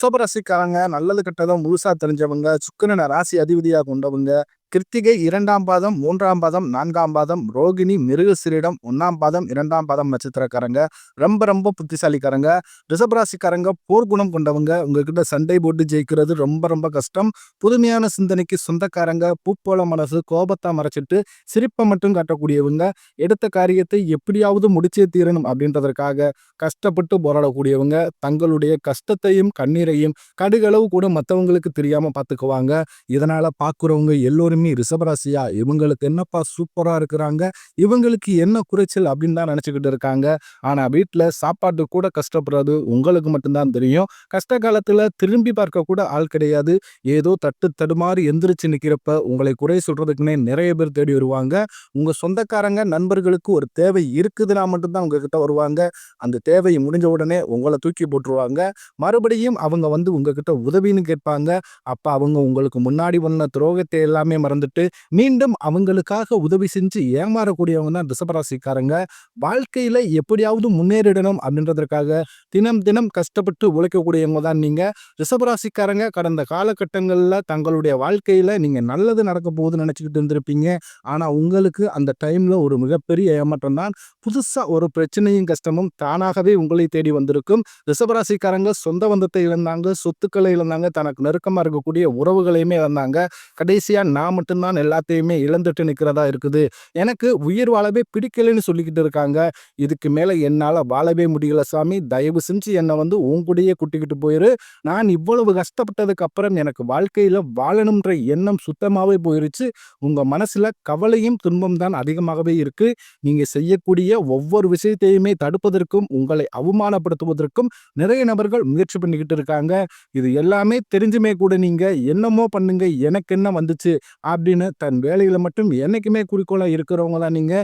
ரிஷபராசிக்காரங்க நல்லது கெட்டதும் முழுசா தெரிஞ்சவங்க, சுக்கிரன ராசி அதிபதியா கொண்டவங்க, கிருத்திகை 2ஆம் பாதம், 3ஆம் பாதம், 4ஆம் பாதம், ரோகிணி, மிருகசீரிடம் 1ஆம் பாதம், 2ஆம் பாதம் நட்சத்திரக்காரங்க. ரொம்ப ரொம்ப புத்திசாலிக்காரங்க. ரிஷபராசிக்காரங்க போர்க்குணம் கொண்டவங்க. உங்ககிட்ட சண்டை போட்டு ஜெயிக்கிறது ரொம்ப ரொம்ப கஷ்டம். புதுமையான சிந்தனைக்கு சொந்தக்காரங்க. பூப்போல மனசு, கோபத்தை மறைச்சிட்டு சிரிப்பை மட்டும் காட்டக்கூடியவங்க. எடுத்த காரியத்தை எப்படியாவது முடிச்சே தீரணும் அப்படின்றதற்காக கஷ்டப்பட்டு போராடக்கூடியவங்க. தங்களுடைய கஷ்டத்தையும் கண்ணீரையும் கடுகளவு கூட மற்றவங்களுக்கு தெரியாம பார்த்துக்குவாங்க. இதனால பார்க்குறவங்க எல்லோருமே ரிஷபராசியா இவங்களுக்கு என்னப்பா சூப்பரா இருக்கிறாங்க, இவங்களுக்கு என்ன குறைச்சல் அப்படின்னு தான் நினைச்சுக்கிட்டு இருக்காங்க. ஆனா வீட்டுல சாப்பாட்டு கூட கஷ்டப்படுறது உங்களுக்கு மட்டும்தான் தெரியும். கஷ்ட காலத்துல திரும்பி பார்க்க கூட ஆள் கிடையாது. ஏதோ தட்டு தடுமாறி எந்திரிச்சு நிக்கிறப்ப உங்களை குறை சொல்றதுக்குன்னே நிறைய பேர் தேடி வருவாங்க. உங்க சொந்தக்காரங்க நண்பர்களுக்கு ஒரு தேவை இருக்குதுன்னா மட்டும்தான் உங்ககிட்ட வருவாங்க. அந்த தேவை முடிஞ்ச உடனே உங்களை தூக்கி போட்டுருவாங்க. மறுபடியும் அவங்க வந்து உங்ககிட்ட உதவின்னு கேட்பாங்க. அப்ப அவங்க உங்களுக்கு முன்னாடி வந்த துரோகத்தை எல்லாமே மறந்துட்டு மீண்டும் அவங்களுக்காக உதவி செஞ்சு ஏமாறக்கூடியவங்க தான் ரிஷபராசிக்காரங்க. வாழ்க்கையில எப்படியாவது முன்னேறிடணும் அப்படின்றதற்காக தினம் தினம் கஷ்டப்பட்டு உழைக்கக்கூடியவங்க தான் நீங்க. ரிஷபராசிக்காரங்க கடந்த காலகட்டங்கள்ல தங்களுடைய வாழ்க்கையில நீங்க நல்லது நடக்க போகுதுன்னு நினைச்சுக்கிட்டு இருந்திருப்பீங்க. ஆனா உங்களுக்கு அந்த டைம்ல ஒரு மிகப்பெரிய ஏமாற்றம் தான். புதுசா ஒரு பிரச்சனையும் கஷ்டமும் தானாகவே உங்களை தேடி வந்திருக்கும். ரிஷபராசிக்காரங்க சொந்த பந்தத்தை இழந்தாங்க, சொத்துக்களை இழந்தாங்க, தனக்கு நெருக்கமா இருக்கக்கூடிய உறவுகளையுமே இழந்தாங்க. கடைசியா நான் மட்டும்தான் எல்லாத்தையுமே இழந்துட்டு நிக்கிறதா இருக்குது. எனக்கு உயிர் வாழவே பிடிக்கலைன்னு சொல்லிக்கிட்டு இருக்காங்க. இதுக்கு மேல என்னால வாழவே முடியல சாமி, தயவு செஞ்சு என்னை வந்து உன் கூடயே கூட்டிக்கிட்டு போயிரு. நான் இவ்வளவு கஷ்டப்பட்டதுக்கு அப்புறம் எனக்கு வாழ்க்கையில வாழணும்ன்ற எண்ணம் சுத்தமாவே போயிருச்சு. உங்க மனசுல கவலையும் துன்பம் தான் அதிகமாகவே இருக்கு. நீங்க செய்யக்கூடிய ஒவ்வொரு விஷயத்தையுமே தடுப்பதற்கும் உங்களை அவமானப்படுத்துவதற்கும் நிறைய நபர்கள் முயற்சி பண்ணிக்கிட்டு இருக்காங்க. இது எல்லாமே தெரிஞ்சுமே கூட நீங்க என்னமோ பண்ணுங்க, எனக்கு என்ன வந்துச்சு அப்படின்னு தன் வேலையில மட்டும் என்னைக்குமே குறிக்கோளா இருக்கிறவங்க தான் நீங்க.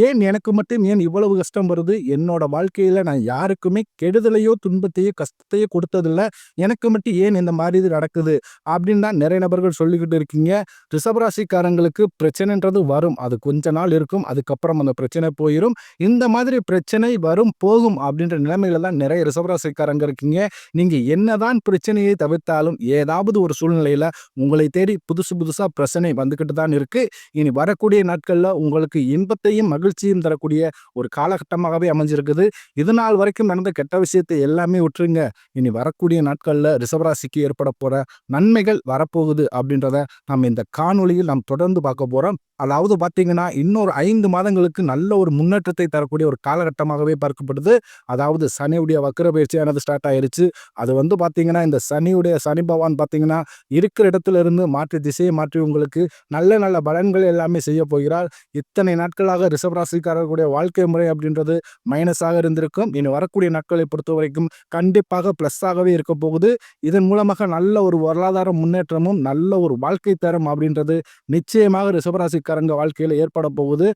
ஏன் எனக்கு மட்டும் ஏன் இவ்வளவு கஷ்டம் வருது, என்னோட வாழ்க்கையில நான் யாருக்குமே கெடுதலையோ துன்பத்தையோ கஷ்டத்தையோ கொடுத்ததில்ல, எனக்கு மட்டும் ஏன் இந்த மாதிரி இது நடக்குது அப்படின்னு தான் நிறைய நபர்கள் சொல்லிக்கிட்டு இருக்கீங்க. ரிஷபராசிக்காரங்களுக்கு பிரச்சனைன்றது வரும், அது கொஞ்ச நாள் இருக்கும், அதுக்கப்புறம் அந்த பிரச்சனை போயிடும். இந்த மாதிரி பிரச்சனை வரும் போகும் அப்படின்ற நிலைமையில தான் நிறைய ரிஷபராசிக்காரங்க இருக்கீங்க. நீங்க என்னதான் பிரச்சனையை தவிர்த்தாலும் ஏதாவது ஒரு சூழ்நிலையில உங்களை தேடி புதுசு புதுசா பிரச்சனை வந்துகிட்டு தான் இருக்கு. இனி வரக்கூடிய நாட்கள்ல உங்களுக்கு இன்பத்தையும் மகிழ்ச்சியும் தரக்கூடிய ஒரு காலகட்டமாகவே அமைஞ்சிருக்குது. இது நாள் வரைக்கும் நடந்த கெட்ட விஷயத்தை எல்லாமே விட்டுருங்க. இனி வரக்கூடிய நாட்கள்ல ரிஷபராசிக்கு ஏற்பட போற நன்மைகள் வரப்போகுது அப்படின்றத நம்ம இந்த காணொளியில் நாம் தொடர்ந்து பார்க்க போறோம். அதாவது பாத்தீங்கன்னா இன்னொரு 5 மாதங்களுக்கு நல்ல ஒரு முன்னேற்றத்தை தரக்கூடிய ஒரு காலகட்டமாகவே பார்க்கப்படுது. அதாவது சனியுடைய வக்ர பயிற்சியானது ஸ்டார்ட் ஆயிருச்சு. அது வந்து பாத்தீங்கன்னா இந்த சனி பகவான் பாத்தீங்கன்னா இருக்கிற இடத்துல இருந்து மாற்றி திசையை மாற்றி உங்களுக்கு நல்ல நல்ல பலன்கள் எல்லாமே செய்ய போகிறார். இத்தனை நாட்களாக ரிஷபராசிக்காரர்களுடைய வாழ்க்கை முறை அப்படின்றது மைனஸாக இருந்திருக்கும். இனி வரக்கூடிய நாட்களை பொறுத்த வரைக்கும் கண்டிப்பாக பிளஸ்ஸாகவே இருக்க போகுது. இதன் மூலமாக நல்ல ஒரு பொருளாதார முன்னேற்றமும் நல்ல ஒரு வாழ்க்கை தரம் அப்படின்றது நிச்சயமாக ரிஷபராசிக்காரங்க வாழ்க்கையில ஏற்பட போகுது.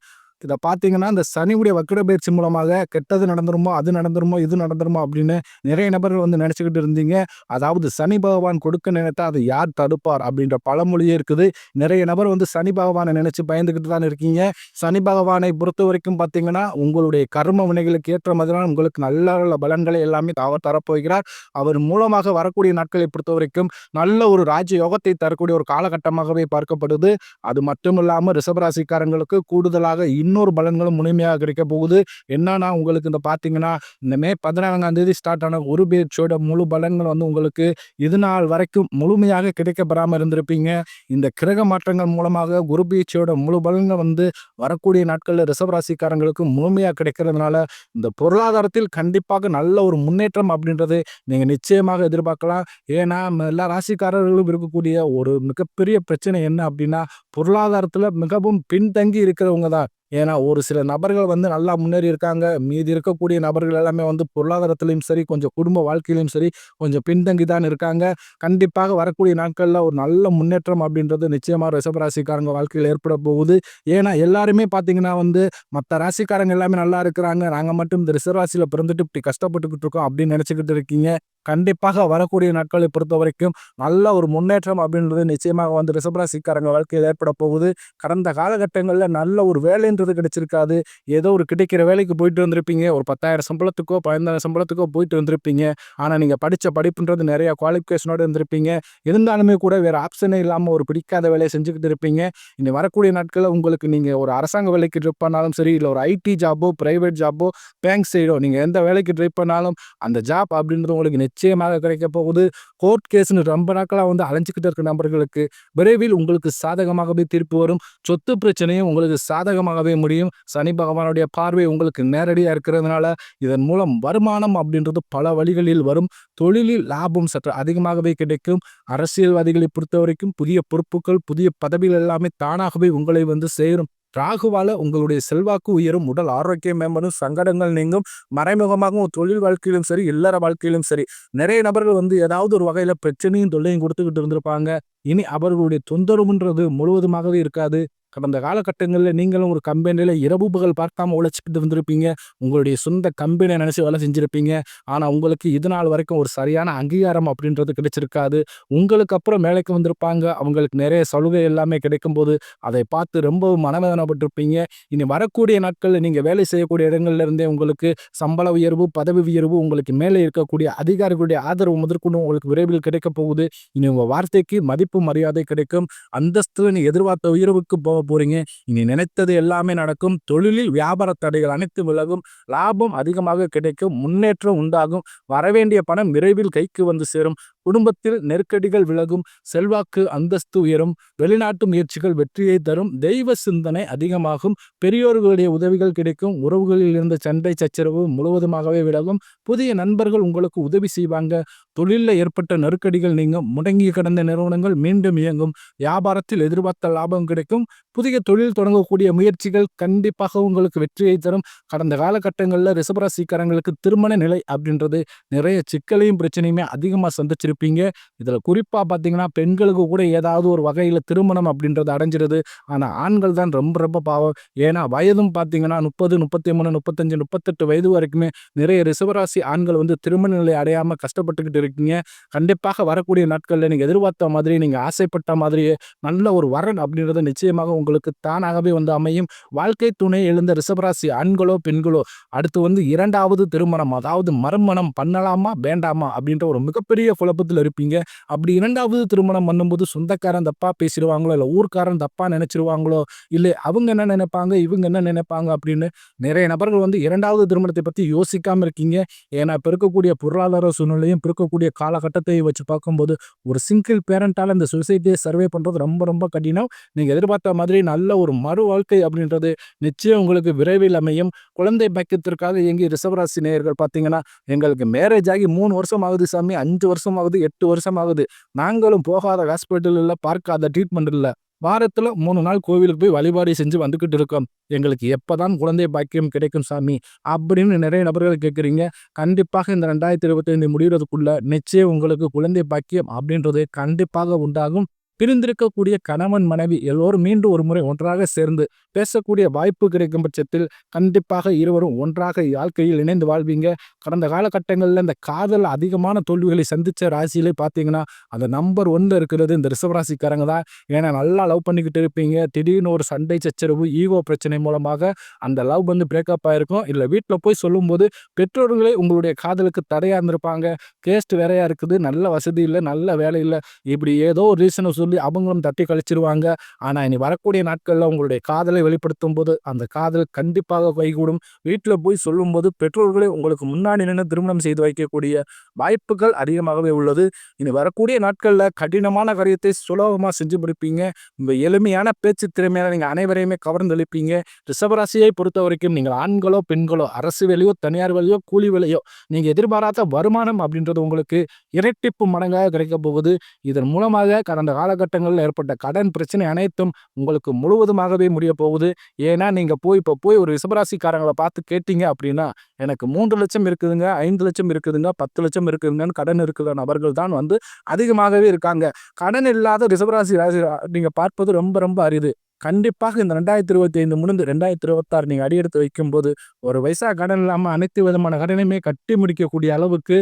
இதை பார்த்தீங்கன்னா இந்த சனியுடைய வக்ர பயிற்சி மூலமாக கெட்டது நடந்துருமோ, அது நடந்துருமோ, இது நடந்துருமோ அப்படின்னு நிறைய நபர்கள் வந்து நினைச்சுக்கிட்டு இருந்தீங்க. அதாவது சனி பகவான் கொடுக்க நினைத்தா அதை யார் தடுப்பார் அப்படின்ற பழமொழியே இருக்குது. நிறைய நபர் வந்து சனி பகவானை நினைச்சு பயந்துக்கிட்டு தான் இருக்கீங்க. சனி பகவானை பொறுத்த வரைக்கும் பார்த்தீங்கன்னா உங்களுடைய கர்ம வினைகளுக்கு ஏற்ற மாதிரி உங்களுக்கு நல்ல நல்ல பலன்களை எல்லாமே அவர் தரப்போகிறார். அவர் மூலமாக வரக்கூடிய நாட்களை பொறுத்த வரைக்கும் நல்ல ஒரு ராஜ யோகத்தை தரக்கூடிய ஒரு காலகட்டமாகவே பார்க்கப்படுது. அது மட்டும் இல்லாமல் ரிஷபராசிக்காரங்களுக்கு கூடுதலாக இன்னொரு பலன்களும் முழுமையாக கிடைக்க போகுது. என்னன்னா உங்களுக்கு இந்த பார்த்தீங்கன்னா இந்த மே 14ஆம் தேதி ஸ்டார்ட் ஆன குரு பயிற்சியோட முழு பலன்கள் வந்து உங்களுக்கு இது நாள் வரைக்கும் முழுமையாக கிடைக்கப்பெறாமல் இருந்திருப்பீங்க. இந்த கிரக மாற்றங்கள் மூலமாக குரு பயிற்சியோட முழு பலன்கள் வந்து வரக்கூடிய நாட்களில் ரிஷபராசிக்காரங்களுக்கு முழுமையாக கிடைக்கிறதுனால இந்த பொருளாதாரத்தில் கண்டிப்பாக நல்ல ஒரு முன்னேற்றம் அப்படின்றது நீங்க நிச்சயமாக எதிர்பார்க்கலாம். ஏன்னா எல்லா ராசிக்காரர்களும் இருக்கக்கூடிய ஒரு மிகப்பெரிய பிரச்சனை என்ன அப்படின்னா பொருளாதாரத்துல மிகவும் பின்தங்கி இருக்கிறவங்க தான். ஏன்னா ஒரு சில நபர்கள் வந்து நல்லா முன்னேறி இருக்காங்க. மீதி இருக்கக்கூடிய நபர்கள் எல்லாமே வந்து பொருளாதாரத்திலையும் சரி, கொஞ்சம் குடும்ப வாழ்க்கையிலும் சரி, கொஞ்சம் பின்தங்கி தான் இருக்காங்க. கண்டிப்பாக வரக்கூடிய நாட்கள்ல ஒரு நல்ல முன்னேற்றம் அப்படின்றது நிச்சயமா ரிஷபராசிக்காரங்க வாழ்க்கையில் ஏற்பட போகுது. ஏன்னா எல்லாருமே பார்த்தீங்கன்னா வந்து மற்ற ராசிக்காரங்க எல்லாமே நல்லா இருக்கிறாங்க, நாங்க மட்டும் இந்த ரிஷபராசியில பிறந்துட்டு இப்படி கஷ்டப்பட்டுக்கிட்டு இருக்கோம் அப்படின்னு நினைச்சுக்கிட்டு இருக்கீங்க. கண்டிப்பாக வரக்கூடிய நாட்களை பொறுத்தவரைக்கும் நல்ல ஒரு முன்னேற்றம் அப்படின்றது நிச்சயமாக வந்து ரிஷபராசிக்காரங்க வாழ்க்கையில் ஏற்பட போகுது. கடந்த காலகட்டங்கள்ல நல்ல ஒரு வேலைன்றது கிடைச்சிருக்காது. ஏதோ ஒரு கிடைக்கிற வேலைக்கு போயிட்டு வந்திருப்பீங்க. ஒரு 10,000 சம்பளத்துக்கோ, 15,000 சம்பளத்துக்கோ போயிட்டு வந்திருப்பீங்க. ஆனா நீங்க படிச்ச படிப்புன்றது நிறைய குவாலிஃபிகேஷனோட இருந்திருப்பீங்க. இருந்தாலுமே கூட வேற ஆப்ஷனே இல்லாம ஒரு பிடிக்காத வேலையை செஞ்சுக்கிட்டு இருப்பீங்க. இனி வரக்கூடிய நாட்கள்ல உங்களுக்கு நீங்க ஒரு அரசாங்க வேலைக்கு ட்ரை பண்ணாலும் சரி, இல்ல ஒரு ஐடி ஜாப்போ, பிரைவேட் ஜாப்போ, பேங்க் சைடோ நீங்க எந்த வேலைக்கு ட்ரை பண்ணாலும் அந்த ஜாப் அப்படின்றது உங்களுக்கு நிச்சயமாக கிடைக்க போகுது. கோர்ட் கேஸ்ன்னு ரொம்ப நாட்களா வந்து அலைஞ்சுக்கிட்டு இருக்க நபர்களுக்கு விரைவில் உங்களுக்கு சாதகமாகவே தீர்ப்பு வரும். சொத்து பிரச்சனையும் உங்களுக்கு சாதகமாகவே முடியும். சனி பகவானுடைய பார்வை உங்களுக்கு நேரடியா இருக்கிறதுனால இதன் மூலம் வருமானம் அப்படின்றது பல வழிகளில் வரும். தொழிலில் லாபம் சற்று அதிகமாகவே கிடைக்கும். அரசியல்வாதிகளை பொறுத்தவரைக்கும் புதிய பொறுப்புகள், புதிய பதவிகள் எல்லாமே தானாகவே உங்களை வந்து சேரும். ராகுவால உங்களுடைய செல்வாக்கு உயரும், உடல் ஆரோக்கியம் மேம்படும், சங்கடங்கள் நீங்கும். மறைமுகமாகவும் தொழில் வாழ்க்கையிலும் சரி, இல்லற வாழ்க்கையிலும் சரி, நிறைய நபர்கள் வந்து ஏதாவது ஒரு வகையில பிரச்சனையும் தொல்லையும் கொடுத்துக்கிட்டு இருந்திருப்பாங்க. இனி அவர்களுடைய தொந்தரவுன்றது முழுவதுமாகவே இருக்காது. கடந்த காலகட்டங்களில் நீங்களும் ஒரு கம்பெனியில் இரவு பகல் பார்க்காம உழைச்சிக்கிட்டு இருந்திருப்பீங்க. உங்களுடைய சொந்த கம்பெனியை நினச்சி வேலை செஞ்சுருப்பீங்க. ஆனால் உங்களுக்கு இது நாள் வரைக்கும் ஒரு சரியான அங்கீகாரம் அப்படின்றது கிடைச்சிருக்காது. உங்களுக்கு அப்புறம் வேலைக்கு வந்திருப்பாங்க. அவங்களுக்கு நிறைய சலுகை எல்லாமே கிடைக்கும்போது அதை பார்த்து ரொம்பவும் மனவேதனைப்பட்டிருப்பீங்க. இனி வரக்கூடிய நாட்களில் நீங்கள் வேலை செய்யக்கூடிய இடங்கள்ல இருந்தே உங்களுக்கு சம்பள உயர்வு, பதவி உயர்வு, உங்களுக்கு மேலே இருக்கக்கூடிய அதிகாரிகளுடைய ஆதரவு முதற்கொண்டு உங்களுக்கு விரைவில் கிடைக்கப் போகுது. இனி உங்கள் வார்த்தைக்கு மதிப்பு மரியாதை கிடைக்கும். அந்தஸ்து நீ எதிர்பார்த்த உயர்வுக்கு போக போறீங்க. இனி நினைத்தது எல்லாமே நடக்கும். தொழிலில் வியாபார தடைகள் அனைத்து விலகும். லாபம் அதிகமாக கிடைக்கும். முன்னேற்றம் உண்டாகும். வரவேண்டிய பணம் விரைவில் கைக்கு வந்து சேரும். குடும்பத்தில் நெருக்கடிகள் விலகும். செல்வாக்கு அந்தஸ்து உயரும். வெளிநாட்டு முயற்சிகள் வெற்றியை தரும். தெய்வ சிந்தனை அதிகமாகும். பெரியோர்களுடைய உதவிகள் கிடைக்கும். உறவுகளில் இருந்த சண்டை சச்சரவு முழுவதுமாகவே விலகும். புதிய நண்பர்கள் உங்களுக்கு உதவி செய்வாங்க. தொழிலில் ஏற்பட்ட நெருக்கடிகள் நீங்கும். முடங்கி கிடந்த நிறுவனங்கள் மீண்டும் இயங்கும். வியாபாரத்தில் எதிர்பார்த்த லாபம் கிடைக்கும். புதிய தொழில் தொடங்கக்கூடிய முயற்சிகள் கண்டிப்பாக உங்களுக்கு வெற்றியை தரும். கடந்த காலகட்டங்களில் ரிஷபராசிக்காரங்களுக்கு திருமண நிலை அப்படின்றது நிறைய சிக்கலையும் பிரச்சனையுமே அதிகமாக சந்திச்சிருப்பீங்க. இதில் குறிப்பாக பார்த்தீங்கன்னா பெண்களுக்கு கூட ஏதாவது ஒரு வகையில் திருமணம் அப்படின்றது அடைஞ்சிருது. ஆனால் ஆண்கள் தான் ரொம்ப ரொம்ப பாவம். ஏன்னா வயதும் பார்த்தீங்கன்னா 30, 33, 35, 38 வயது வரைக்குமே நிறைய ரிஷபராசி ஆண்கள் வந்து திருமண நிலை அடையாமல் கஷ்டப்பட்டுக்கிட்டு இருக்கீங்க. கண்டிப்பாக வரக்கூடிய நாட்களில் நீங்கள் எதிர்பார்த்த மாதிரி, நீங்கள் ஆசைப்பட்ட மாதிரியே நல்ல ஒரு வரன் அப்படின்றது நிச்சயமாக உங்களுக்கு தானாகவே வந்து அமையும். வாழ்க்கை துணை எழுந்த ரிஷபராசி ஆண்களோ பெண்களோ அடுத்து வந்து இரண்டாவது திருமணம், அதாவது மறுமணம் பண்ணலாமா வேண்டாமா அப்படின்ற ஒரு மிகப்பெரிய குழப்பத்தில் இருப்பீங்க. அப்படி இரண்டாவது திருமணம் பண்ணும்போது சொந்தக்காரன் தப்பா பேசிடுவாங்களோ, இல்லை ஊர்க்காரன் தப்பா நினைச்சிருவாங்களோ, இல்லை அவங்க என்ன நினைப்பாங்க, இவங்க என்ன நினைப்பாங்க அப்படின்னு நிறைய நபர்கள் வந்து இரண்டாவது திருமணத்தை பற்றி யோசிக்காம இருக்கீங்க. ஏன்னா இப்போ இருக்கக்கூடிய பொருளாதார சூழ்நிலையும் இருக்கக்கூடிய காலகட்டத்தையும் வச்சு பார்க்கும்போது ஒரு சிங்கிள் பேரண்டால் இந்த சொசைட்டியை சர்வே பண்ணுறது ரொம்ப ரொம்ப கடினம். நீங்கள் எதிர்பார்த்த மாதிரி நல்ல ஒரு மறு வாழ்க்கை அப்படின்றது நிச்சயம் உங்களுக்கு விரைவில் அமையும். குழந்தை பாக்கியத்திற்காக இயங்கி ரிஷபராசி நேயர்கள் பார்த்தீங்கன்னா, எங்களுக்கு மேரேஜ் ஆகி 3 வருஷம் ஆகுது சாமி, 5 வருஷம் ஆகுது, 8 வருஷம் ஆகுது, நாங்களும் போகாத ஹாஸ்பிட்டல் இல்லை, பார்க்காத ட்ரீட்மெண்ட் இல்லை, வாரத்தில் 3 நாள் கோவிலுக்கு போய் வழிபாடு செஞ்சு வந்துக்கிட்டு இருக்கோம், எங்களுக்கு எப்போதான் குழந்தை பாக்கியம் கிடைக்கும் சாமி அப்படின்னு நிறைய நபர்கள் கேட்குறீங்க. கண்டிப்பாக இந்த 2025 முடிகிறதுக்குள்ள நிச்சயம் உங்களுக்கு குழந்தை பாக்கியம் அப்படின்றது கண்டிப்பாக உண்டாகும். பிரிந்திருக்கக்கூடிய கணவன் மனைவி எல்லோரும் மீண்டும் ஒரு முறை ஒன்றாக சேர்ந்து பேசக்கூடிய வாய்ப்பு கிடைக்கும் பட்சத்தில் கண்டிப்பாக இருவரும் ஒன்றாக வாழ்க்கையில் இணைந்து வாழ்வீங்க. கடந்த காலகட்டங்களில் இந்த காதல் அதிகமான தோல்விகளை சந்தித்த ராசியிலே பார்த்தீங்கன்னா அந்த நம்பர் 1 இருக்கிறது இந்த ரிஷபராசிக்காரங்க தான். ஏன்னா நல்லா லவ் பண்ணிக்கிட்டு இருப்பீங்க, திடீர்னு ஒரு சண்டை சச்சரவு, ஈகோ பிரச்சனை மூலமாக அந்த லவ் வந்து பிரேக்கப் ஆயிருக்கும். இல்லை வீட்டில் போய் சொல்லும்போது பெற்றோர்களே உங்களுடைய காதலுக்கு தடையாக இருந்திருப்பாங்க. கேஸ்ட் வேறையா இருக்குது, நல்ல வசதி இல்லை, நல்ல வேலை இல்லை, இப்படி ஏதோ ஒரு ரீசனை சொல்லி அவங்களும் தட்டி கழிச்சிருவாங்க. ஆனா இனி வரக்கூடிய நாட்கள்ல உங்களுடைய காதலை வெளிப்படுத்தும் போது அந்த காதல் கண்டிப்பாக கைகூடும். வீட்டில் போய் சொல்லும்போது பெற்றோர்களே உங்களுக்கு முன்னாடி நின்று திருமணம் செய்து வைக்கக்கூடிய வாய்ப்புகள் அதிகமாகவே உள்ளது. இனி வரக்கூடிய நாட்கள்ல கடினமான காரியத்தை சுலபமா செஞ்சு முடிப்பீங்க. இந்த எளிமையான பேச்சு திறமையால நீங்க அனைவரையுமே கவர்ந்தளிப்பீங்க. ரிஷபராசியை பொறுத்த வரைக்கும் நீங்கள் ஆண்களோ பெண்களோ, அரசு வேலையோ தனியார் வேலையோ கூலி வேலையோ, நீங்க எதிர்பாராத வருமானம் அப்படின்றது உங்களுக்கு இரட்டிப்பு மடங்காக கிடைக்க போகுது. இதன் மூலமாக கடந்த காலகட்டங்களில் ஏற்பட்ட கடன் பிரச்சனை அனைத்தும் உங்களுக்கு முழுவதுமாகவே முடிய போகுது. ஏன்னா நீங்க இப்போ போய் ஒரு ரிஷபராசிக்காரங்களை பார்த்து கேட்டீங்க அப்படின்னா, எனக்கு 3 லட்சம் இருக்குதுங்க, 5 லட்சம் இருக்குதுங்க, 10 லட்சம் இருக்குதுங்கன்னு கடன் இருக்கிற நபர்கள் தான் வந்து அதிகமாகவே இருக்காங்க. கடன் இல்லாத ரிஷபராசி ராசி நீங்க பார்ப்பது ரொம்ப ரொம்ப அரிது. கண்டிப்பாக இந்த 2025 முடிந்து 2026 நீங்க அடியெடுத்து வைக்கும்போது ஒரு பைசா கடன் இல்லாம அனைத்து விதமான கடனையுமே கட்டி முடிக்கக்கூடிய அளவுக்கு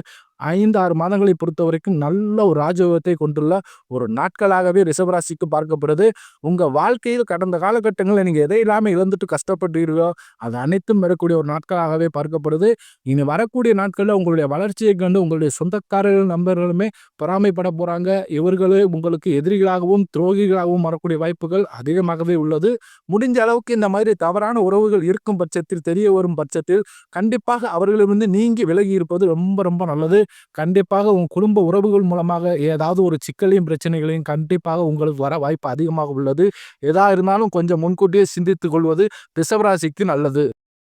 5, 6 மாதங்களை பொறுத்தவரைக்கும் நல்ல ஒரு ராஜயோகத்தை கொண்டுள்ள ஒரு நாட்களாகவே ரிஷபராசிக்கு பார்க்கப்படுது. உங்க வாழ்க்கையில் கடந்த காலகட்டங்கள்ல நீங்க எதையெல்லாமே இழந்துட்டு கஷ்டப்பட்டீர்களோ, அது அனைத்தும் பெறக்கூடிய ஒரு நாட்களாகவே பார்க்கப்படுது. இனி வரக்கூடிய நாட்கள்ல உங்களுடைய வளர்ச்சியைக் கண்டு உங்களுடைய சொந்தக்காரர்கள், நண்பர்களுமே பொறாமைப்பட போறாங்க. இவர்களே உங்களுக்கு எதிரிகளாகவும், துரோகிகளாகவும் வரக்கூடிய வாய்ப்புகள் அதிகமாகவே உள்ளது. முடிஞ்ச அளவுக்கு இந்த மாதிரி தவறான உறவுகள் இருக்கும் பட்சத்தில், தெரிய வரும் பட்சத்தில் கண்டிப்பாக அவர்களிடமிருந்து நீங்கி விலகி இருப்பது ரொம்ப ரொம்ப நல்லது. கண்டிப்பாக உங்க குடும்ப உறவுகள் மூலமாக ஏதாவது ஒரு சிக்கலையும், பிரச்சனைகளையும் கண்டிப்பாக உங்களுக்கு வர வாய்ப்பு அதிகமாக உள்ளது. எதா இருந்தாலும் கொஞ்சம் முன்கூட்டியே சிந்தித்துக் கொள்வது ரிஷபராசிக்கு நல்லது.